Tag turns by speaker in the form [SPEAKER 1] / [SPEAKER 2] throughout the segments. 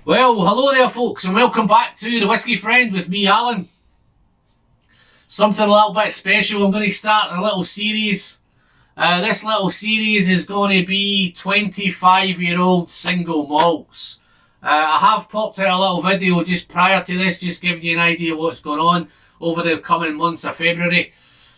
[SPEAKER 1] Well, hello there folks, and welcome back to The Whisky Friend with me, Alan. Something a little bit special. I'm going to start a little series. This little series is going to be 25-year-old single malts. I have popped out a little video just prior to this, just giving you an idea of what's going on over the coming months of February.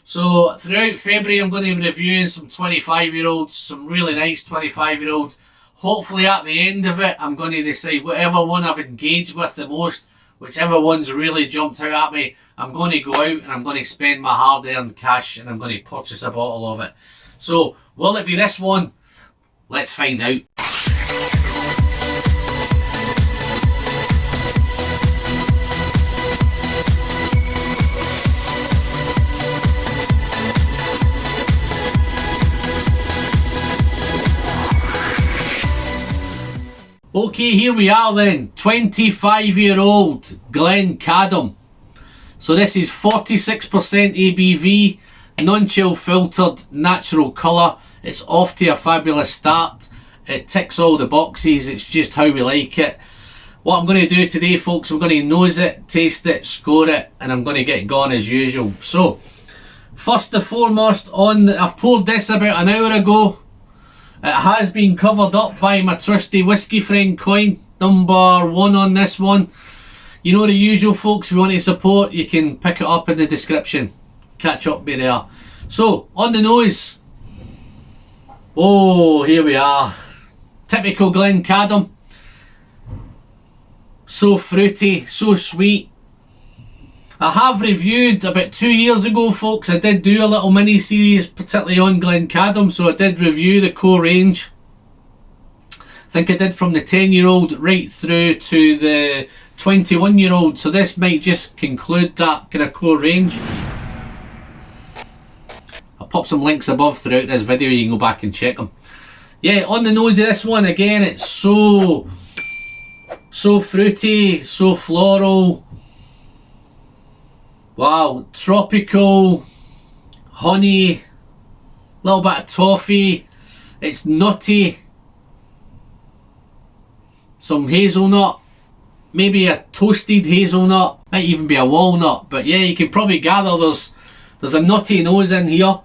[SPEAKER 1] So throughout February I'm going to be reviewing some 25-year-olds, some really nice 25-year-olds. Hopefully at the end of it, I'm going to decide whatever one I've engaged with the most, whichever one's really jumped out at me, I'm going to go out and I'm going to spend my hard-earned cash and I'm going to purchase a bottle of it. So, will it be this one? Let's find out. Okay, here we are then, 25-year-old Glencadam. So this is 46% ABV, non-chill filtered, natural colour. It's off to a fabulous start. It ticks all the boxes, it's just how we like it. What I'm going to do today, folks, I'm going to nose it, taste it, score it, and I'm going to get gone as usual. So, first and foremost, I've poured this about an hour ago. It has been covered up by my trusty Whisky Friend coin, number 1 on this one. You know the usual, folks. If you want to support, you can pick it up in the description. Catch up with there. So, on the nose. Oh, here we are. Typical Glencadam. So fruity, so sweet. I have reviewed about 2 years ago, folks. I did do a little mini series, particularly on Glencadam, so I did review the core range. I think I did from the 10-year-old right through to the 21-year-old, so this might just conclude that kind of core range. I'll pop some links above throughout this video, you can go back and check them. Yeah, on the nose of this one, again, it's so fruity, so floral. Wow, tropical, honey, a little bit of toffee, it's nutty, some hazelnut, maybe a toasted hazelnut, might even be a walnut, but yeah, you can probably gather there's a nutty nose in here.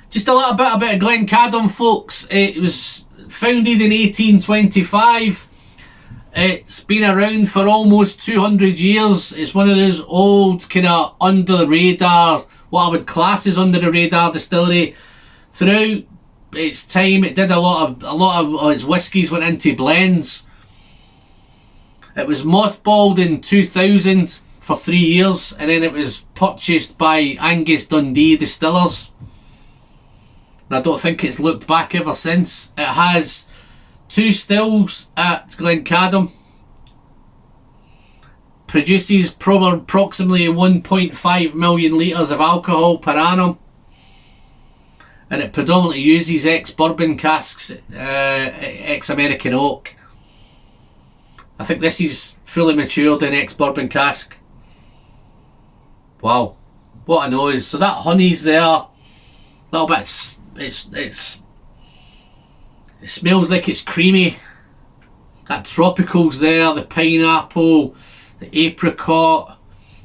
[SPEAKER 1] Just a little bit about Glencadam, folks. It was founded in 1825. It's been around for almost 200 years. It's one of those old kind of under the radar, what I would class as under the radar distillery. Throughout its time, it did a lot of its whiskies went into blends. It was mothballed in 2000 for 3 years, and then it was purchased by Angus Dundee Distillers. And I don't think it's looked back ever since. It has 2 stills at Glencadam. Produces approximately 1.5 million litres of alcohol per annum. And it predominantly uses ex-bourbon casks, ex-American oak. I think this is fully matured in ex-bourbon cask. Wow, what a nose. So that honey's there. A little bit, it smells like it's creamy. That tropical's there, the pineapple, the apricot.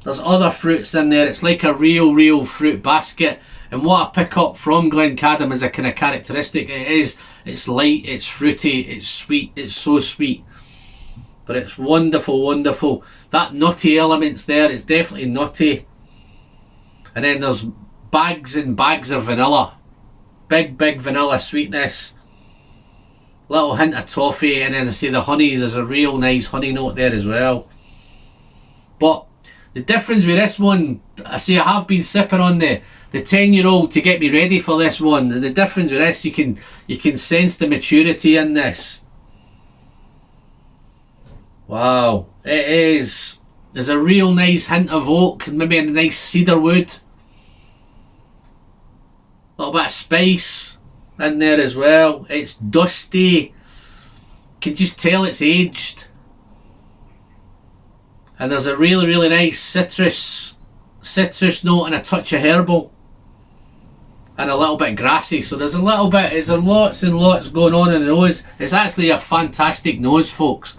[SPEAKER 1] There's other fruits in there. It's like a real fruit basket. And what I pick up from Glencadam as a kind of characteristic, it's light, it's fruity, it's sweet, it's so sweet. But it's wonderful. That nutty element's there, it's definitely nutty. And then there's bags and bags of vanilla. Big vanilla sweetness. Little hint of toffee, and then I say the honeys, there's a real nice honey note there as well. But the difference with this one, I say I have been sipping on the 10-year-old to get me ready for this one. The difference with this, you can sense the maturity in this. Wow, it is. There's a real nice hint of oak, maybe a nice cedar wood. A little bit of spice in there as well. It's dusty. You can just tell it's aged. And there's a really nice citrus note and a touch of herbal. And a little bit grassy. So there's a little bit, there's lots and lots going on in the nose. It's actually a fantastic nose, folks.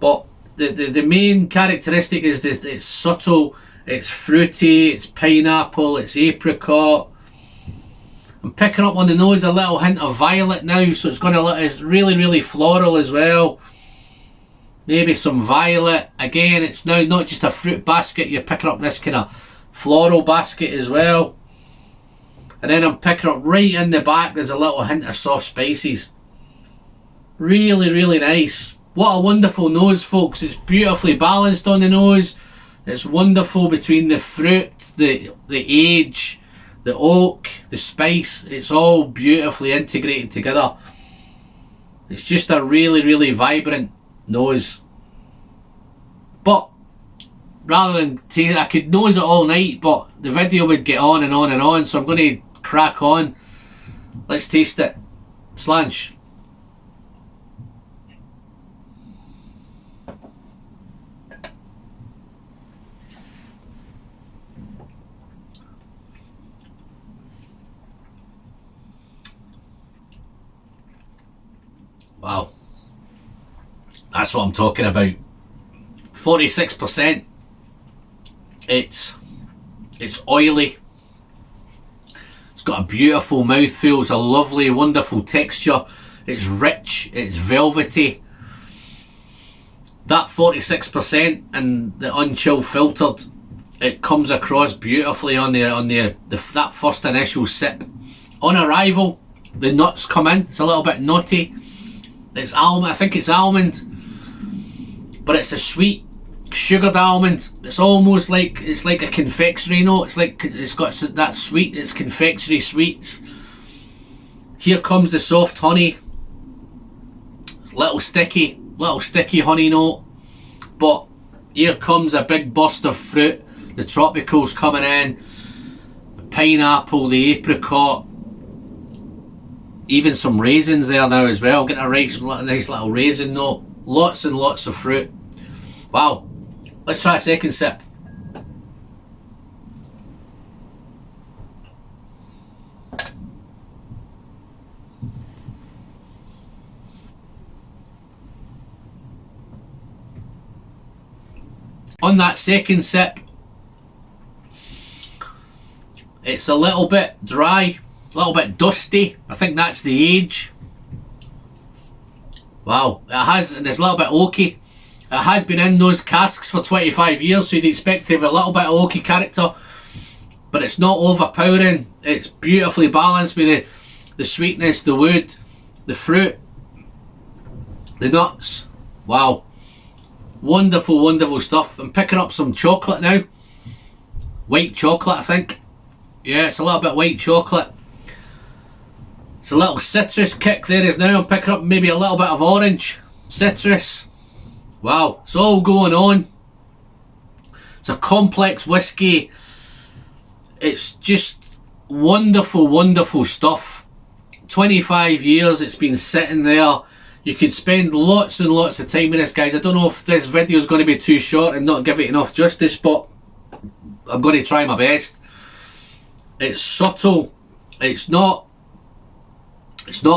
[SPEAKER 1] But the main characteristic is this: it's subtle, it's fruity, it's pineapple, it's apricot. I'm picking up on the nose a little hint of violet now, so it's really, really floral as well. Maybe some violet. Again, it's now not just a fruit basket, you're picking up this kind of floral basket as well. And then I'm picking up right in the back, there's a little hint of soft spices. Really, really nice. What a wonderful nose, folks. It's beautifully balanced on the nose. It's wonderful between the fruit, the age, the oak, the spice. It's all beautifully integrated together. It's just a really, really vibrant nose. But rather than taste, I could nose it all night, but the video would get on and on and on, so I'm going to crack on. Let's taste it. Slanch. Wow, that's what I'm talking about. 46%. It's oily. It's got a beautiful mouthfeel. It's a lovely, wonderful texture. It's rich. It's velvety. That 46% and the unchilled filtered, it comes across beautifully on that first initial sip. On arrival, the nuts come in. It's a little bit nutty. It's almond. I think it's almond, but it's a sweet sugared almond. It's almost like a confectionery note. It's got that sweet. It's confectionery sweets. Here comes the soft honey. It's little sticky honey note. But here comes a big burst of fruit. The tropicals coming in. The pineapple, the apricot. Even some raisins there now as well. Getting a nice little raisin note. Lots and lots of fruit. Wow. Let's try a second sip. On that second sip, it's a little bit dry. A little bit dusty. I think that's the age. Wow, and it's a little bit oaky. It has been in those casks for 25 years, so you'd expect to have a little bit of oaky character, but it's not overpowering. It's beautifully balanced with the sweetness, the wood, the fruit, the nuts. Wow, wonderful, wonderful stuff. I'm picking up some chocolate now. White chocolate, I think. Yeah, it's a little bit white chocolate. It's a little citrus kick there as now. I'm picking up maybe a little bit of orange, citrus. Wow, it's all going on. It's a complex whiskey. It's just wonderful, wonderful stuff. 25 years it's been sitting there. You could spend lots and lots of time with this, guys. I don't know if this video is going to be too short and not give it enough justice, but I'm going to try my best. It's subtle. It's not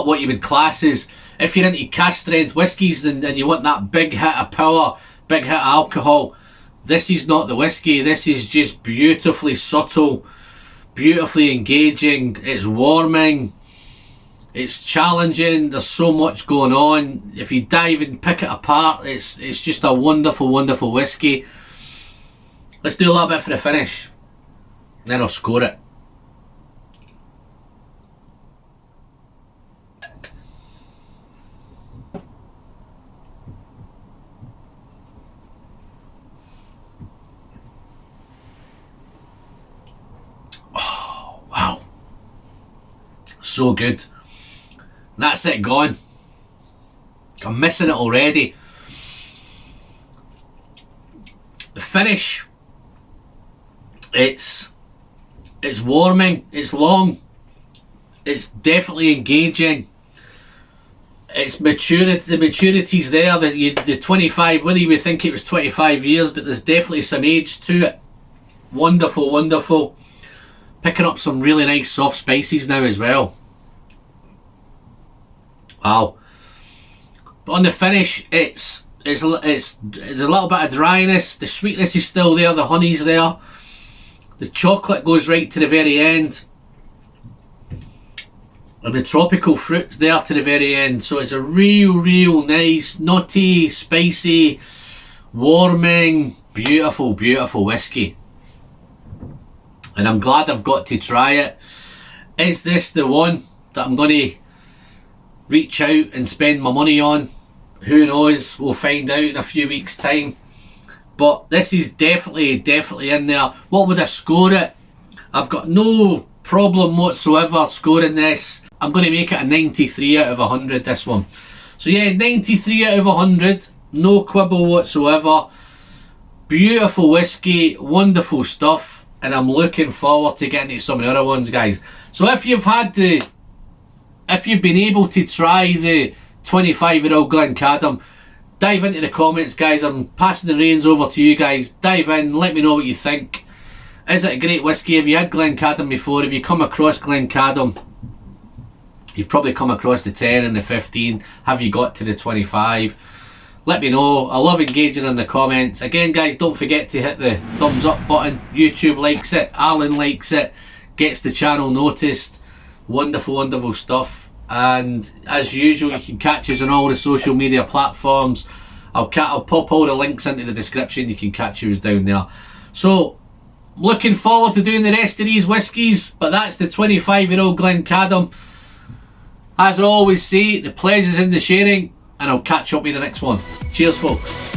[SPEAKER 1] what you would class as, if you're into cask strength whiskies and you want that big hit of power, big hit of alcohol, this is not the whiskey. This is just beautifully subtle, beautifully engaging. It's warming, it's challenging. There's so much going on. If you dive and pick it apart, it's just a wonderful, wonderful whiskey. Let's do a little bit for the finish, then I'll score it. So good. And that's it gone. I'm missing it already. The finish, it's warming, it's long, it's definitely engaging, it's maturity, the maturity's there, the 25, whether you would think it was 25 years, but there's definitely some age to it. Wonderful, wonderful. Picking up some really nice soft spices now as well. Wow. But on the finish, it's There's a little bit of dryness. The sweetness is still there. The honey's there. The chocolate goes right to the very end. And the tropical fruit's there to the very end. So it's a real nice, nutty, spicy, warming, beautiful whiskey. And I'm glad I've got to try it. Is this the one that I'm going to reach out and spend my money on? Who knows? We'll find out in a few weeks' time. But this is definitely in there. What would I score it? I've got no problem whatsoever scoring this. I'm going to make it a 93 out of 100, this one. So yeah, 93 out of 100. No quibble whatsoever. Beautiful whiskey, wonderful stuff. And I'm looking forward to getting to some of the other ones, guys. So if you've been able to try the 25-year-old Glencadam, dive into the comments, guys. I'm passing the reins over to you guys. Dive in, let me know what you think. Is it a great whiskey? Have you had Glencadam before? Have you come across Glencadam? You've probably come across the 10 and the 15. Have you got to the 25? Let me know. I love engaging in the comments. Again, guys, don't forget to hit the thumbs up button. YouTube likes it. Alan likes it. Gets the channel noticed. Wonderful stuff. And as usual, you can catch us on all the social media platforms. I'll pop all the links into the description. You can catch us down there. So, looking forward to doing the rest of these whiskies. But that's the 25-year-old Glencadam. As I always say, the pleasure's in the sharing. And I'll catch up with the next one. Cheers, folks.